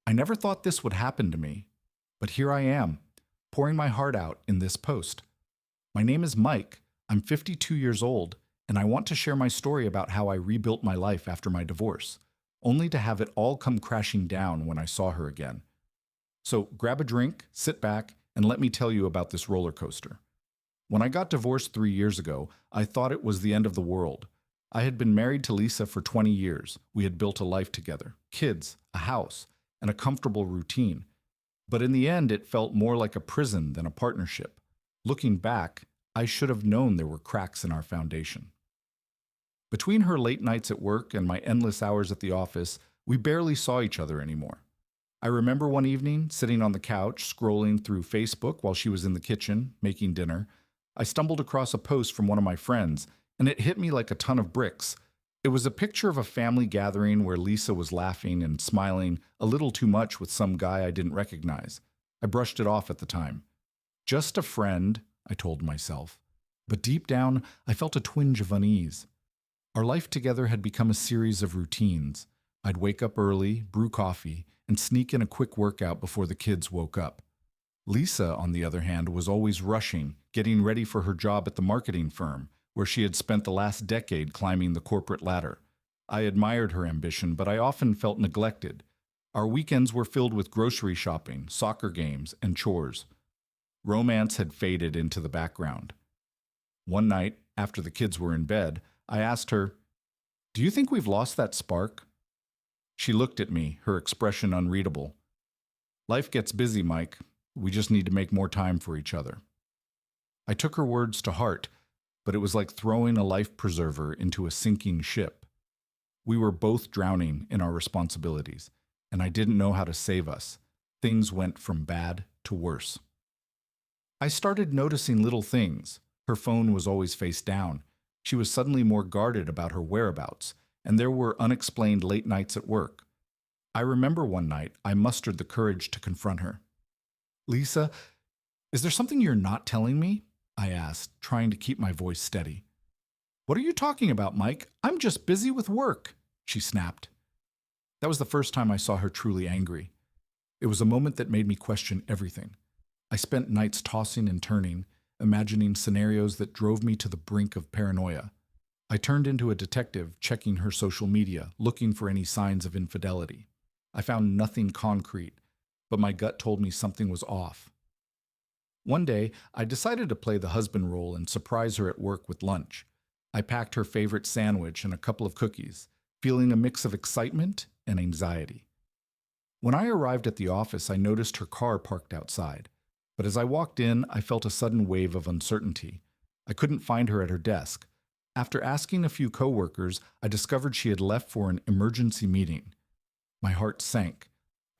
I never thought this would happen to me, but here I am, pouring my heart out in this post. My name is Mike, I'm 52 years old, and I want to share my story about how I rebuilt my life after my divorce, only to have it all come crashing down when I saw her again. So grab a drink, sit back, and let me tell you about this roller coaster. When I got divorced 3 years ago, I thought it was the end of the world. I had been married to Lisa for 20 years. We had built a life together, kids, a house, and a comfortable routine. But in the end, it felt more like a prison than a partnership. Looking back, I should have known there were cracks in our foundation. Between her late nights at work and my endless hours at the office, we barely saw each other anymore. I remember one evening, sitting on the couch, scrolling through Facebook while she was in the kitchen, making dinner. I stumbled across a post from one of my friends, and it hit me like a ton of bricks. It was a picture of a family gathering where Lisa was laughing and smiling a little too much with some guy I didn't recognize. I brushed it off at the time. Just a friend, I told myself. But deep down, I felt a twinge of unease. Our life together had become a series of routines. I'd wake up early, brew coffee, and sneak in a quick workout before the kids woke up. Lisa, on the other hand, was always rushing, getting ready for her job at the marketing firm, where she had spent the last decade climbing the corporate ladder. I admired her ambition, but I often felt neglected. Our weekends were filled with grocery shopping, soccer games, and chores. Romance had faded into the background. One night, after the kids were in bed, I asked her, "Do you think we've lost that spark?" She looked at me, her expression unreadable. "Life gets busy, Mike. We just need to make more time for each other." I took her words to heart, but it was like throwing a life preserver into a sinking ship. We were both drowning in our responsibilities, and I didn't know how to save us. Things went from bad to worse. I started noticing little things. Her phone was always face down. She was suddenly more guarded about her whereabouts, and there were unexplained late nights at work. I remember one night I mustered the courage to confront her. "Lisa, is there something you're not telling me?" I asked, trying to keep my voice steady. "What are you talking about, Mike? I'm just busy with work," she snapped. That was the first time I saw her truly angry. It was a moment that made me question everything. I spent nights tossing and turning, imagining scenarios that drove me to the brink of paranoia. I turned into a detective, checking her social media, looking for any signs of infidelity. I found nothing concrete, but my gut told me something was off. One day, I decided to play the husband role and surprise her at work with lunch. I packed her favorite sandwich and a couple of cookies, feeling a mix of excitement and anxiety. When I arrived at the office, I noticed her car parked outside. But as I walked in, I felt a sudden wave of uncertainty. I couldn't find her at her desk. After asking a few coworkers, I discovered she had left for an emergency meeting. My heart sank.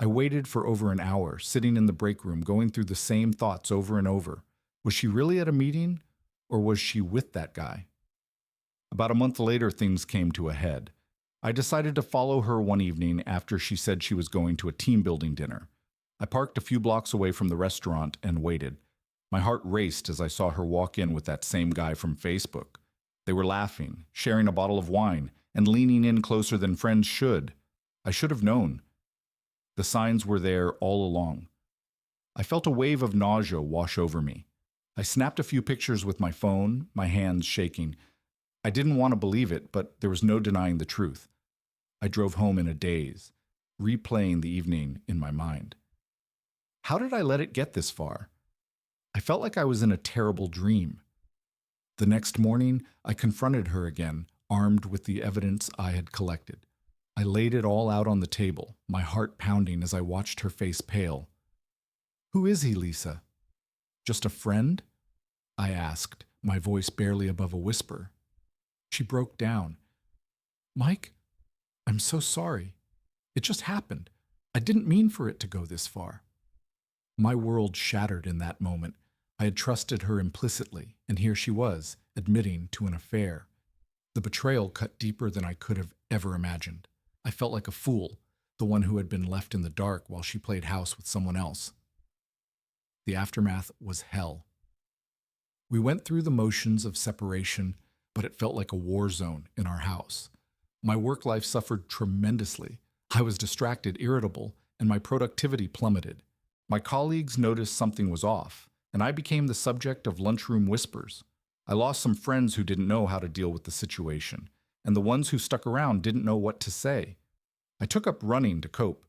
I waited for over an hour, sitting in the break room, going through the same thoughts over and over. Was she really at a meeting, or was she with that guy? About a month later, things came to a head. I decided to follow her one evening after she said she was going to a team-building dinner. I parked a few blocks away from the restaurant and waited. My heart raced as I saw her walk in with that same guy from Facebook. They were laughing, sharing a bottle of wine, and leaning in closer than friends should. I should have known. The signs were there all along. I felt a wave of nausea wash over me. I snapped a few pictures with my phone, my hands shaking. I didn't want to believe it, but there was no denying the truth. I drove home in a daze, replaying the evening in my mind. How did I let it get this far? I felt like I was in a terrible dream. The next morning, I confronted her again, armed with the evidence I had collected. I laid it all out on the table, my heart pounding as I watched her face pale. "Who is he, Lisa?" "Just a friend?" I asked, my voice barely above a whisper. She broke down. "Mike, I'm so sorry. It just happened. I didn't mean for it to go this far." My world shattered in that moment. I had trusted her implicitly, and here she was, admitting to an affair. The betrayal cut deeper than I could have ever imagined. I felt like a fool, the one who had been left in the dark while she played house with someone else. The aftermath was hell. We went through the motions of separation, but it felt like a war zone in our house. My work life suffered tremendously. I was distracted, irritable, and my productivity plummeted. My colleagues noticed something was off, and I became the subject of lunchroom whispers. I lost some friends who didn't know how to deal with the situation, and the ones who stuck around didn't know what to say. I took up running to cope.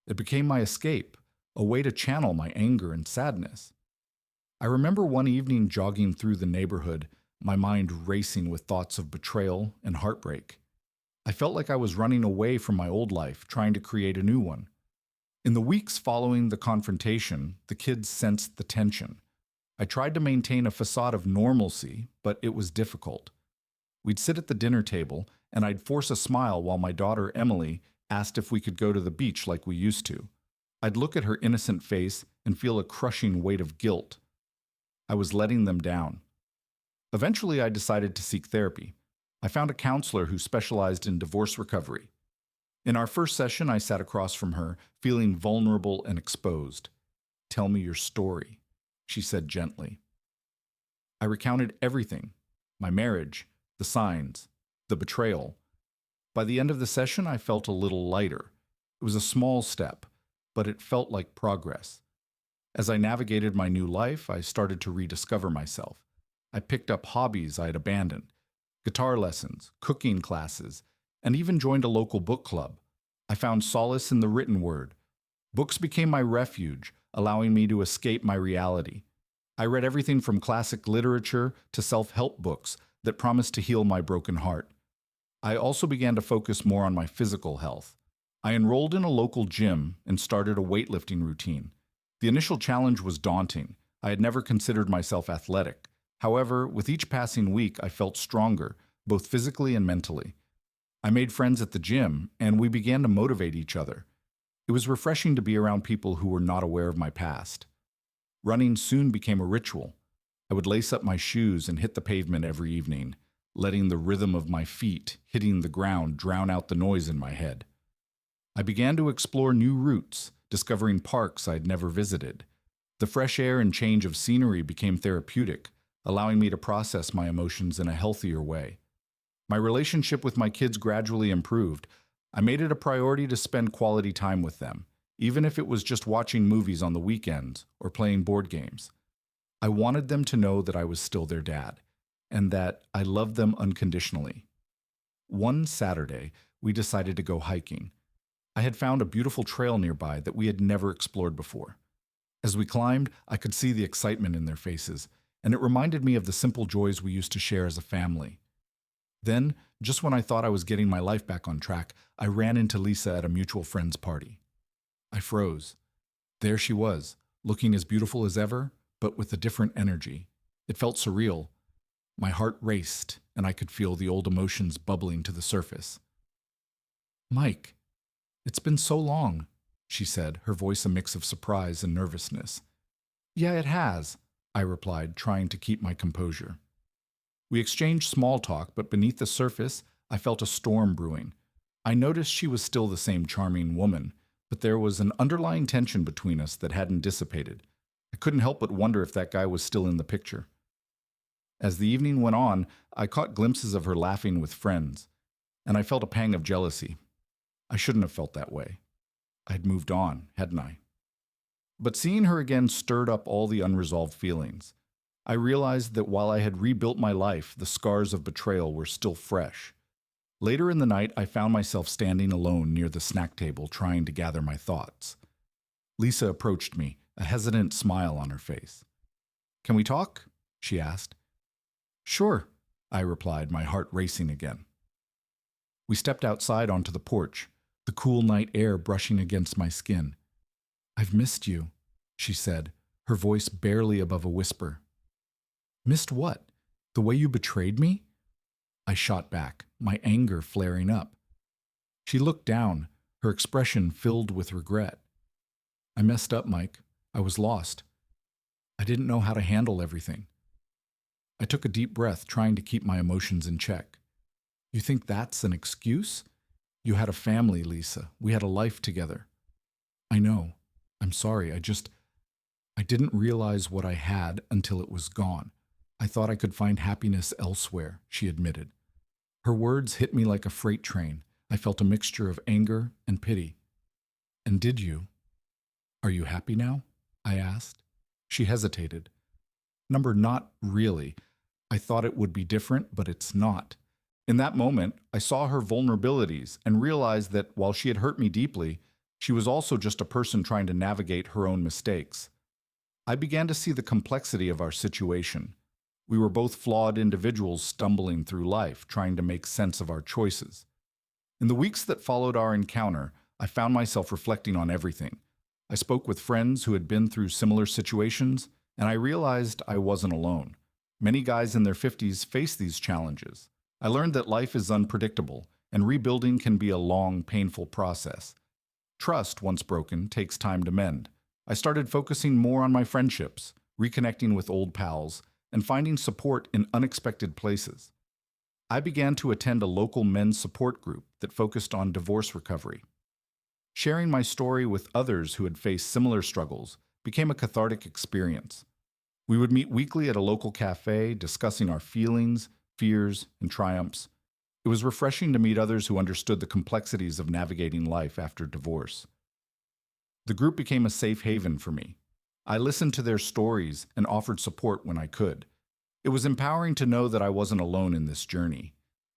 It became my escape, a way to channel my anger and sadness. I remember one evening jogging through the neighborhood, my mind racing with thoughts of betrayal and heartbreak. I felt like I was running away from my old life, trying to create a new one. In the weeks following the confrontation, the kids sensed the tension. I tried to maintain a facade of normalcy, but it was difficult. We'd sit at the dinner table, and I'd force a smile while my daughter Emily asked if we could go to the beach like we used to. I'd look at her innocent face and feel a crushing weight of guilt. I was letting them down. Eventually, I decided to seek therapy. I found a counselor who specialized in divorce recovery. In our first session, I sat across from her, feeling vulnerable and exposed. "Tell me your story," she said gently. I recounted everything: my marriage, the signs, the betrayal. By the end of the session, I felt a little lighter. It was a small step, but it felt like progress. As I navigated my new life, I started to rediscover myself. I picked up hobbies I had abandoned: guitar lessons, cooking classes, and even joined a local book club. I found solace in the written word. Books became my refuge, allowing me to escape my reality. I read everything from classic literature to self-help books that promised to heal my broken heart. I also began to focus more on my physical health. I enrolled in a local gym and started a weightlifting routine. The initial challenge was daunting. I had never considered myself athletic. However, with each passing week, I felt stronger, both physically and mentally. I made friends at the gym, and we began to motivate each other. It was refreshing to be around people who were not aware of my past. Running soon became a ritual. I would lace up my shoes and hit the pavement every evening, letting the rhythm of my feet hitting the ground drown out the noise in my head. I began to explore new routes, discovering parks I'd never visited. The fresh air and change of scenery became therapeutic, allowing me to process my emotions in a healthier way. My relationship with my kids gradually improved. I made it a priority to spend quality time with them, even if it was just watching movies on the weekends or playing board games. I wanted them to know that I was still their dad, and that I loved them unconditionally. One Saturday, we decided to go hiking. I had found a beautiful trail nearby that we had never explored before. As we climbed, I could see the excitement in their faces, and it reminded me of the simple joys we used to share as a family. Then, just when I thought I was getting my life back on track, I ran into Lisa at a mutual friend's party. I froze. There she was, looking as beautiful as ever, but with a different energy. It felt surreal. My heart raced, and I could feel the old emotions bubbling to the surface. "Mike, it's been so long," she said, her voice a mix of surprise and nervousness. "Yeah, it has," I replied, trying to keep my composure. We exchanged small talk, but beneath the surface, I felt a storm brewing. I noticed she was still the same charming woman, but there was an underlying tension between us that hadn't dissipated. I couldn't help but wonder if that guy was still in the picture. As the evening went on, I caught glimpses of her laughing with friends, and I felt a pang of jealousy. I shouldn't have felt that way. I'd moved on, hadn't I? But seeing her again stirred up all the unresolved feelings. I realized that while I had rebuilt my life, the scars of betrayal were still fresh. Later in the night, I found myself standing alone near the snack table, trying to gather my thoughts. Lisa approached me, a hesitant smile on her face. "Can we talk?" she asked. "Sure," I replied, my heart racing again. We stepped outside onto the porch, the cool night air brushing against my skin. "I've missed you," she said, her voice barely above a whisper. "Missed what? The way you betrayed me?" I shot back, my anger flaring up. She looked down, her expression filled with regret. "I messed up, Mike. I was lost. I didn't know how to handle everything." I took a deep breath, trying to keep my emotions in check. "You think that's an excuse? You had a family, Lisa. We had a life together." "I know. I'm sorry. I didn't realize what I had until it was gone. I thought I could find happiness elsewhere," she admitted. Her words hit me like a freight train. I felt a mixture of anger and pity. "And did you?" "Are you happy now?" I asked. She hesitated. "Number, not really. I thought it would be different, but it's not." In that moment, I saw her vulnerabilities and realized that while she had hurt me deeply, she was also just a person trying to navigate her own mistakes. I began to see the complexity of our situation. We were both flawed individuals stumbling through life, trying to make sense of our choices. In the weeks that followed our encounter, I found myself reflecting on everything. I spoke with friends who had been through similar situations, and I realized I wasn't alone. Many guys in their 50s face these challenges. I learned that life is unpredictable, and rebuilding can be a long, painful process. Trust, once broken, takes time to mend. I started focusing more on my friendships, reconnecting with old pals, and finding support in unexpected places. I began to attend a local men's support group that focused on divorce recovery. Sharing my story with others who had faced similar struggles became a cathartic experience. We would meet weekly at a local cafe, discussing our feelings, fears, and triumphs. It was refreshing to meet others who understood the complexities of navigating life after divorce. The group became a safe haven for me. I listened to their stories and offered support when I could. It was empowering to know that I wasn't alone in this journey.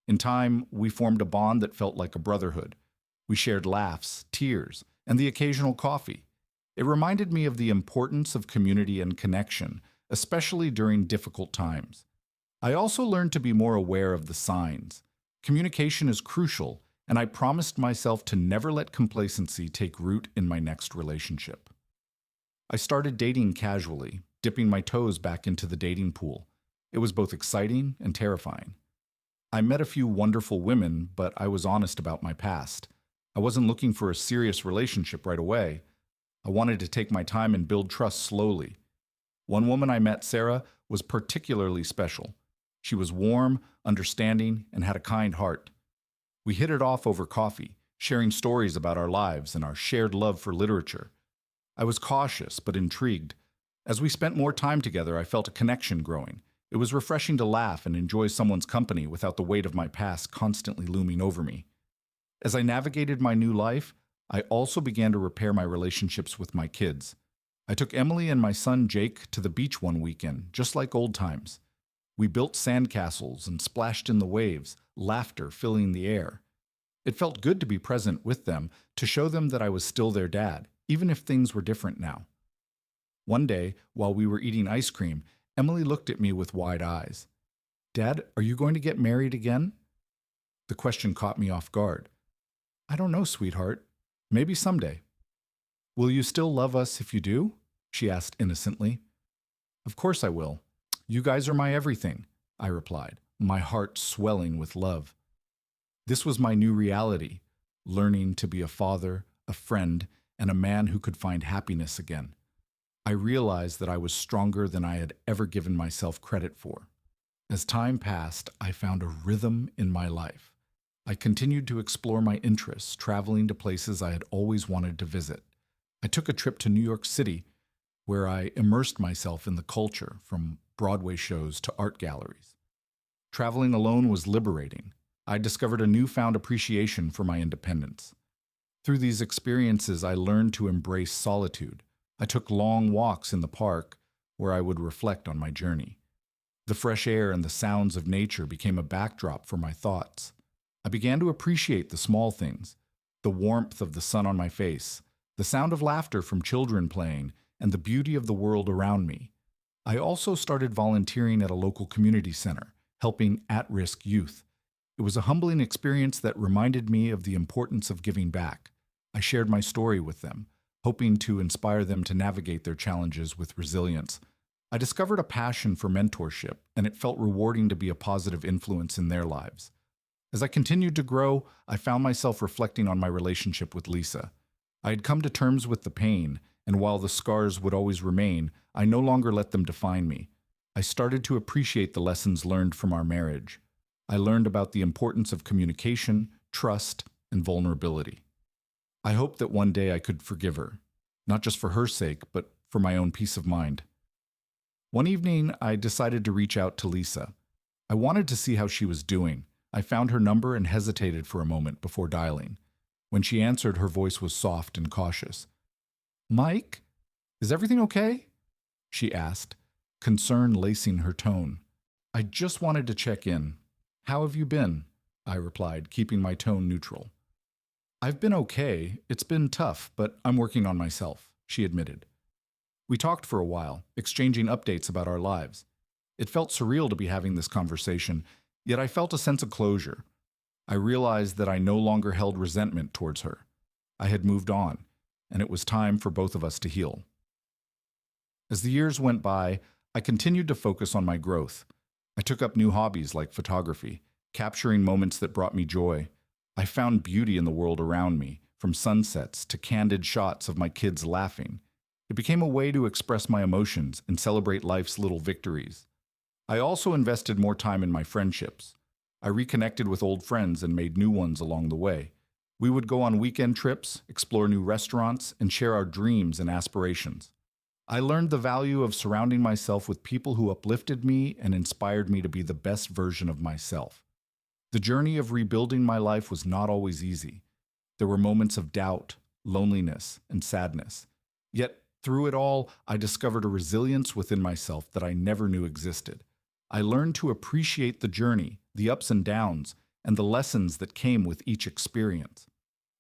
In time, we formed a bond that felt like a brotherhood. We shared laughs, tears, and the occasional coffee. It reminded me of the importance of community and connection, especially during difficult times. I also learned to be more aware of the signs. Communication is crucial, and I promised myself to never let complacency take root in my next relationship. I started dating casually, dipping my toes back into the dating pool. It was both exciting and terrifying. I met a few wonderful women, but I was honest about my past. I wasn't looking for a serious relationship right away. I wanted to take my time and build trust slowly. One woman I met, Sarah, was particularly special. She was warm, understanding, and had a kind heart. We hit it off over coffee, sharing stories about our lives and our shared love for literature. I was cautious but intrigued. As we spent more time together, I felt a connection growing. It was refreshing to laugh and enjoy someone's company without the weight of my past constantly looming over me. As I navigated my new life, I also began to repair my relationships with my kids. I took Emily and my son Jake to the beach one weekend, just like old times. We built sandcastles and splashed in the waves, laughter filling the air. It felt good to be present with them, to show them that I was still their dad, even if things were different now. One day, while we were eating ice cream, Emily looked at me with wide eyes. "Dad, are you going to get married again?" The question caught me off guard. "I don't know, sweetheart. Maybe someday." "Will you still love us if you do?" she asked innocently. "Of course I will. You guys are my everything," I replied, my heart swelling with love. This was my new reality, learning to be a father, a friend, and a man who could find happiness again. I realized that I was stronger than I had ever given myself credit for. As time passed, I found a rhythm in my life. I continued to explore my interests, traveling to places I had always wanted to visit. I took a trip to New York City, where I immersed myself in the culture, from Broadway shows to art galleries. Traveling alone was liberating. I discovered a newfound appreciation for my independence. Through these experiences, I learned to embrace solitude. I took long walks in the park, where I would reflect on my journey. The fresh air and the sounds of nature became a backdrop for my thoughts. I began to appreciate the small things, the warmth of the sun on my face, the sound of laughter from children playing, and the beauty of the world around me. I also started volunteering at a local community center, helping at-risk youth. It was a humbling experience that reminded me of the importance of giving back. I shared my story with them, hoping to inspire them to navigate their challenges with resilience. I discovered a passion for mentorship, and it felt rewarding to be a positive influence in their lives. As I continued to grow, I found myself reflecting on my relationship with Lisa. I had come to terms with the pain, and while the scars would always remain, I no longer let them define me. I started to appreciate the lessons learned from our marriage. I learned about the importance of communication, trust, and vulnerability. I hoped that one day I could forgive her, not just for her sake, but for my own peace of mind. One evening, I decided to reach out to Lisa. I wanted to see how she was doing. I found her number and hesitated for a moment before dialing. When she answered, her voice was soft and cautious. Mike, is everything okay? She asked, concern lacing her tone. I just wanted to check in. How have you been? I replied, keeping my tone neutral. I've been okay. It's been tough, but I'm working on myself, she admitted. We talked for a while, exchanging updates about our lives. It felt surreal to be having this conversation, yet I felt a sense of closure. I realized that I no longer held resentment towards her. I had moved on, and it was time for both of us to heal. As the years went by, I continued to focus on my growth. I took up new hobbies like photography, capturing moments that brought me joy. I found beauty in the world around me, from sunsets to candid shots of my kids laughing. It became a way to express my emotions and celebrate life's little victories. I also invested more time in my friendships. I reconnected with old friends and made new ones along the way. We would go on weekend trips, explore new restaurants, and share our dreams and aspirations. I learned the value of surrounding myself with people who uplifted me and inspired me to be the best version of myself. The journey of rebuilding my life was not always easy. There were moments of doubt, loneliness, and sadness. Yet, through it all, I discovered a resilience within myself that I never knew existed. I learned to appreciate the journey, the ups and downs, and the lessons that came with each experience.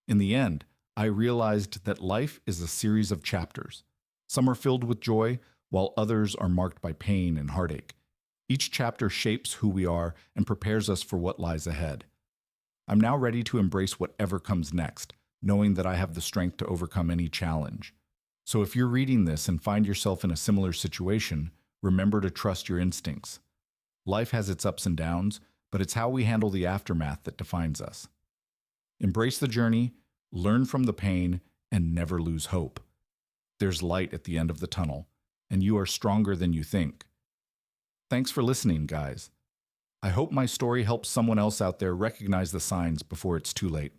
In the end, I realized that life is a series of chapters. Some are filled with joy, while others are marked by pain and heartache. Each chapter shapes who we are and prepares us for what lies ahead. I'm now ready to embrace whatever comes next, knowing that I have the strength to overcome any challenge. So if you're reading this and find yourself in a similar situation, remember to trust your instincts. Life has its ups and downs, but it's how we handle the aftermath that defines us. Embrace the journey, learn from the pain, and never lose hope. There's light at the end of the tunnel, and you are stronger than you think. Thanks for listening, guys. I hope my story helps someone else out there recognize the signs before it's too late.